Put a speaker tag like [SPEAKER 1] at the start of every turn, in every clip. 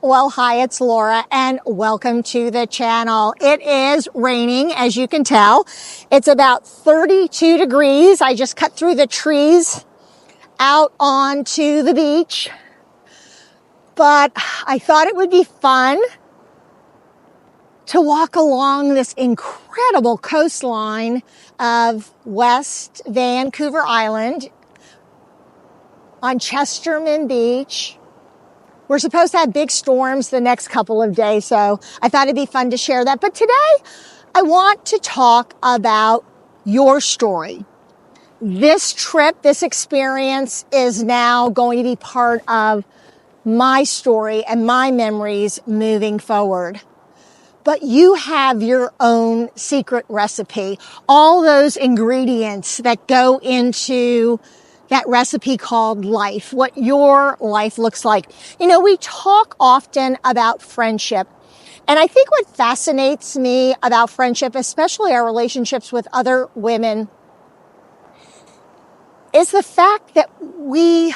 [SPEAKER 1] Well, hi, it's Laura, and welcome to the channel. It is raining, as you can tell. It's about 32 degrees. I just cut through the trees out onto the beach. But I thought it would be fun to walk along this incredible coastline of West Vancouver Island on Chesterman Beach. We're supposed to have big storms the next couple of days, so I thought it'd be fun to share that. But today, I want to talk about your story. This trip, this experience is now going to be part of my story and my memories moving forward. But you have your own secret recipe, all those ingredients that go into that recipe called life, what your life looks like. You know, we talk often about friendship. And I think what fascinates me about friendship, especially our relationships with other women, is the fact that we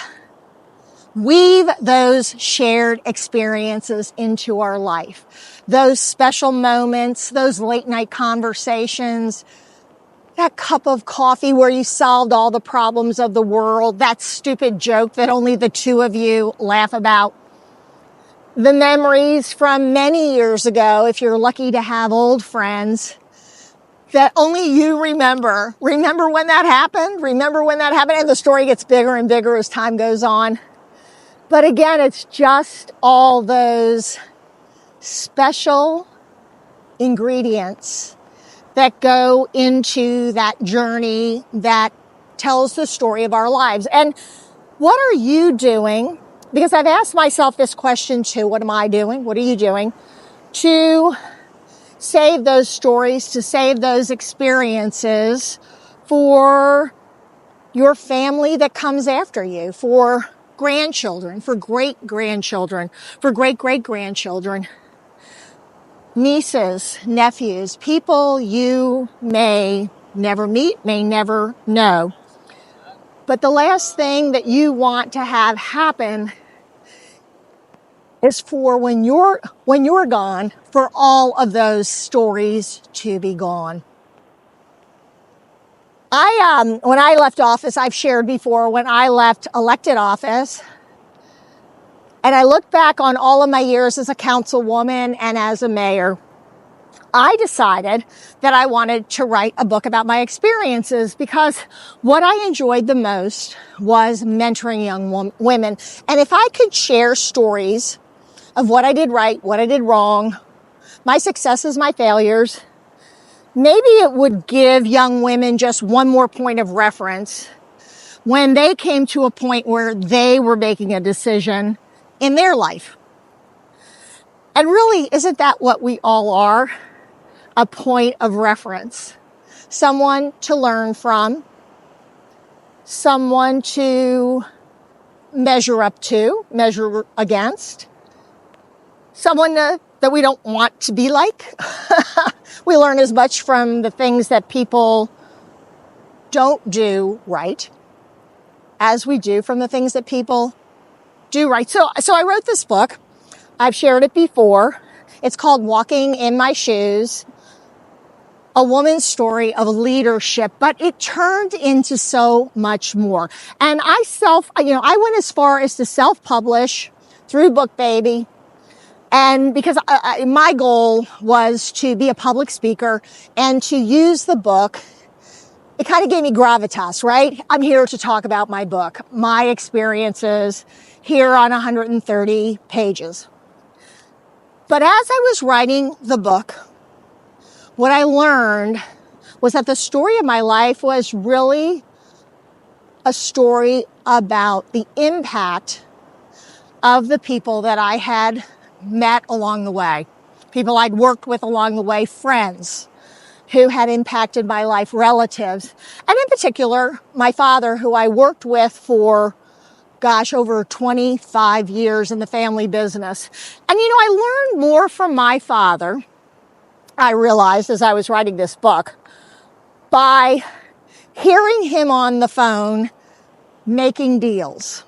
[SPEAKER 1] weave those shared experiences into our life. Those special moments, those late night conversations, that cup of coffee where you solved all the problems of the world, that stupid joke that only the two of you laugh about. The memories from many years ago, if you're lucky to have old friends, that only you remember. Remember when that happened? Remember when that happened? And the story gets bigger and bigger as time goes on. But again, it's just all those special ingredients that go into that journey that tells the story of our lives. And what are you doing? Because I've asked myself this question too. What am I doing? What are you doing to save those stories, to save those experiences for your family that comes after you, for grandchildren, for great-grandchildren, for great-great-grandchildren, nieces, nephews, people you may never meet, may never know. But the last thing that you want to have happen is for when you're gone, for all of those stories to be gone. When I left office, I've shared before, when I left elected office, and I look back on all of my years as a councilwoman and as a mayor, I decided that I wanted to write a book about my experiences because what I enjoyed the most was mentoring young women. And if I could share stories of what I did right, what I did wrong, my successes, my failures, maybe it would give young women just one more point of reference when they came to a point where they were making a decision in their life. And really, isn't that what we all are? A point of reference. Someone to learn from, someone to measure up to, measure against, someone that we don't want to be like. We learn as much from the things that people don't do right as we do from the things that people do right. So I wrote this book. I've shared it before. It's called Walking in My Shoes, a woman's story of leadership, but it turned into so much more. And I went as far as to self-publish through BookBaby. And because my goal was to be a public speaker and to use the book, it kind of gave me gravitas, right? I'm here to talk about my book, my experiences here on 130 pages. But as I was writing the book, what I learned was that the story of my life was really a story about the impact of the people that I had met along the way, people I'd worked with along the way, friends who had impacted my life, relatives, and in particular, my father, who I worked with for, over 25 years in the family business. And, I learned more from my father, I realized as I was writing this book, by hearing him on the phone making deals,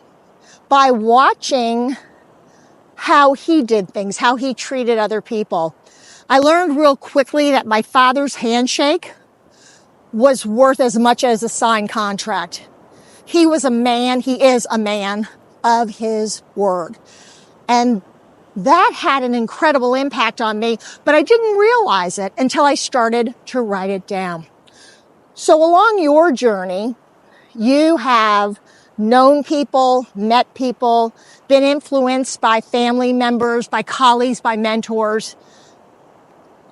[SPEAKER 1] by watching how he did things, how he treated other people. I learned real quickly that my father's handshake was worth as much as a signed contract. He is a man of his word. And that had an incredible impact on me, but I didn't realize it until I started to write it down. So along your journey, you have known people, met people, been influenced by family members, by colleagues, by mentors,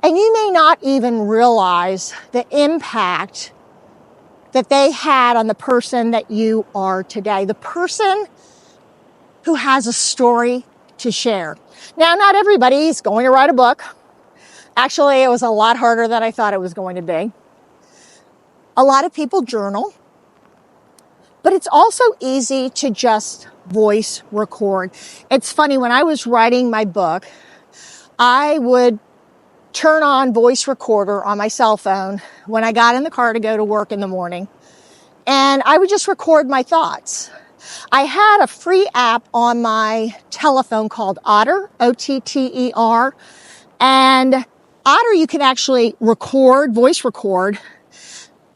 [SPEAKER 1] and you may not even realize the impact that they had on the person that you are today, the person who has a story to share. Now, not everybody's going to write a book. Actually, it was a lot harder than I thought it was going to be. A lot of people journal, but it's also easy to just voice record. It's funny, when I was writing my book, I would turn on voice recorder on my cell phone when I got in the car to go to work in the morning, and I would just record my thoughts. I had a free app on my telephone called Otter, O-T-T-E-R, and Otter you can actually record, voice record,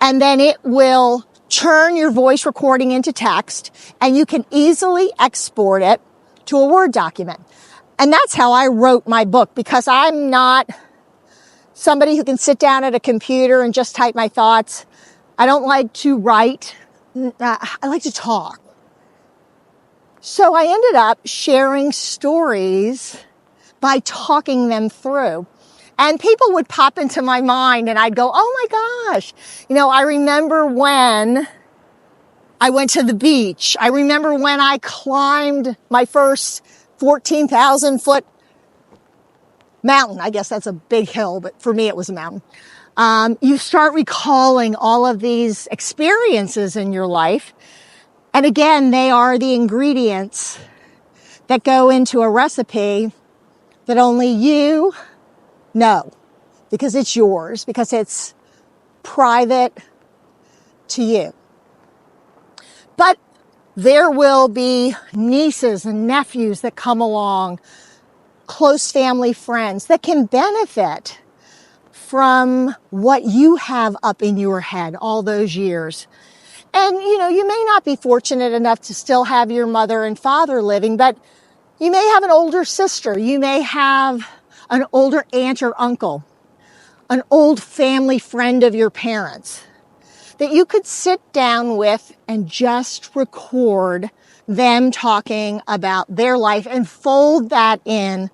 [SPEAKER 1] and then it will turn your voice recording into text, and you can easily export it to a Word document. And that's how I wrote my book, because I'm not somebody who can sit down at a computer and just type my thoughts. I don't like to write. I like to talk. So I ended up sharing stories by talking them through. And people would pop into my mind and I'd go, oh my gosh. I remember when I went to the beach. I remember when I climbed my first 14,000 foot mountain. I guess that's a big hill, but for me it was a mountain. You start recalling all of these experiences in your life. And again, they are the ingredients that go into a recipe that only you know, because it's yours, because it's private to you. But there will be nieces and nephews that come along, close family friends that can benefit from what you have up in your head all those years. And, you may not be fortunate enough to still have your mother and father living, but you may have an older sister. You may have an older aunt or uncle, an old family friend of your parents that you could sit down with and just record them talking about their life and fold that in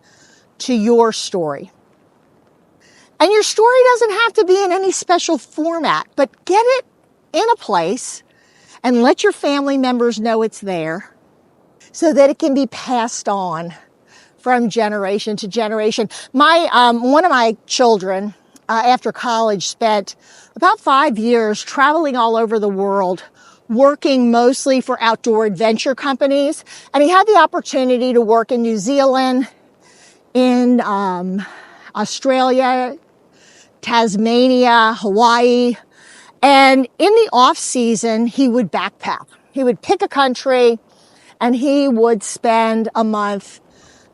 [SPEAKER 1] to your story. And your story doesn't have to be in any special format, but get it in a place and let your family members know it's there so that it can be passed on from generation to generation. One of my children, after college, spent about 5 years traveling all over the world, working mostly for outdoor adventure companies. And he had the opportunity to work in New Zealand, in Australia, Tasmania, Hawaii. And in the off season, he would backpack. He would pick a country and he would spend a month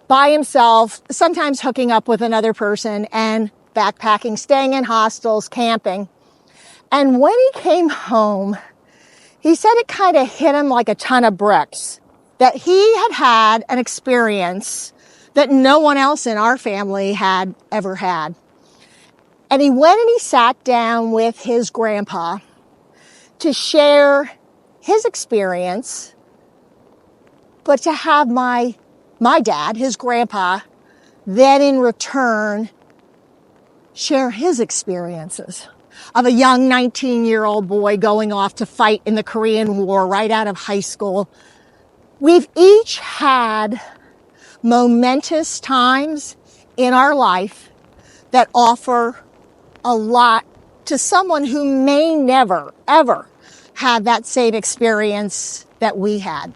[SPEAKER 1] by himself, sometimes hooking up with another person and backpacking, staying in hostels, camping. And when he came home, he said it kind of hit him like a ton of bricks that he had an experience that no one else in our family had ever had. And he went and he sat down with his grandpa to share his experience, but to have my dad, his grandpa, then in return share his experiences of a young 19-year-old boy going off to fight in the Korean War right out of high school. We've each had momentous times in our life that offer a lot to someone who may never, ever have that same experience that we had.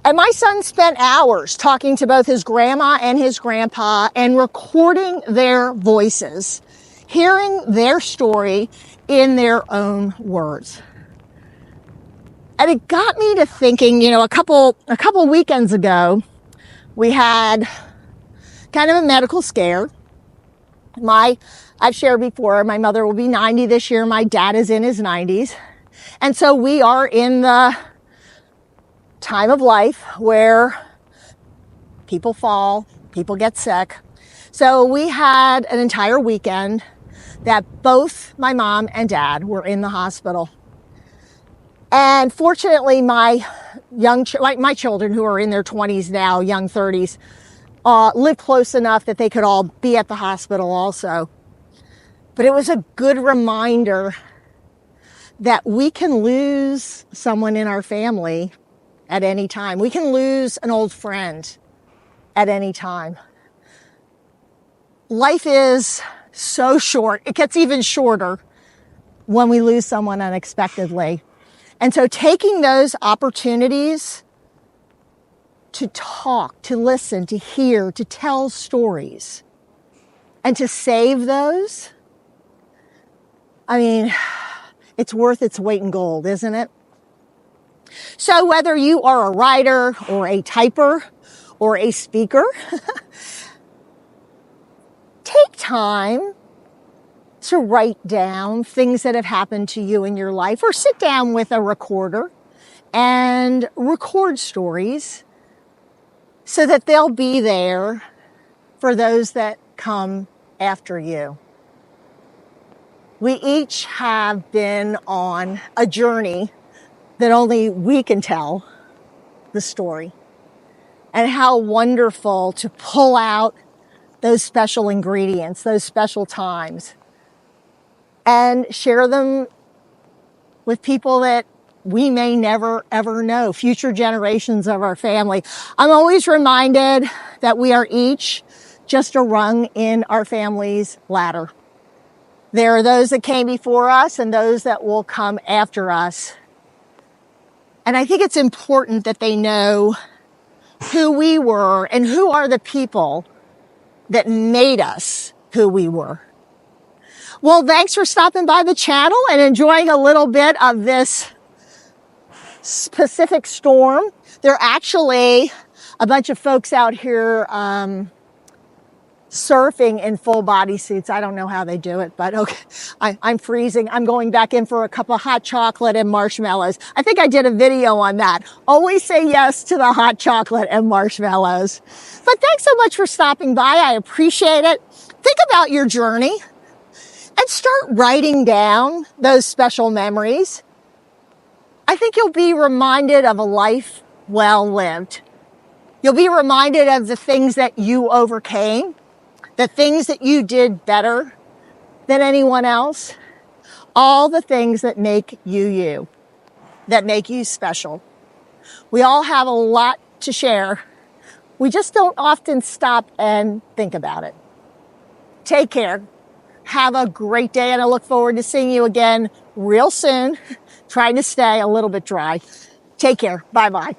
[SPEAKER 1] And my son spent hours talking to both his grandma and his grandpa and recording their voices, hearing their story in their own words. And it got me to thinking, a couple weekends ago, We had kind of a medical scare. I've shared before, my mother will be 90 this year. My dad is in his 90s. And so we are in the time of life where people fall, people get sick. So we had an entire weekend that both my mom and dad were in the hospital. And fortunately, my children, who are in their 20s now, young 30s, lived close enough that they could all be at the hospital also. But it was a good reminder that we can lose someone in our family at any time. We can lose an old friend at any time. Life is so short. It gets even shorter when we lose someone unexpectedly. And so taking those opportunities to talk, to listen, to hear, to tell stories, and to save those, I mean, it's worth its weight in gold, isn't it? So whether you are a writer or a typer or a speaker, take time to write down things that have happened to you in your life, or sit down with a recorder and record stories so that they'll be there for those that come after you. We each have been on a journey that only we can tell the story. And how wonderful to pull out those special ingredients, those special times, and share them with people that we may never, ever know, future generations of our family. I'm always reminded that we are each just a rung in our family's ladder. There are those that came before us and those that will come after us. And I think it's important that they know who we were and who are the people that made us who we were. Well, thanks for stopping by the channel and enjoying a little bit of this Pacific storm. There are actually a bunch of folks out here surfing in full body suits. I don't know how they do it, but okay. I'm freezing. I'm going back in for a cup of hot chocolate and marshmallows. I think I did a video on that. Always say yes to the hot chocolate and marshmallows. But thanks so much for stopping by. I appreciate it. Think about your journey and start writing down those special memories. I think you'll be reminded of a life well lived. You'll be reminded of the things that you overcame, the things that you did better than anyone else, all the things that make you you, that make you special. We all have a lot to share. We just don't often stop and think about it. Take care. Have a great day, and I look forward to seeing you again real soon. Trying to stay a little bit dry. Take care. Bye-bye.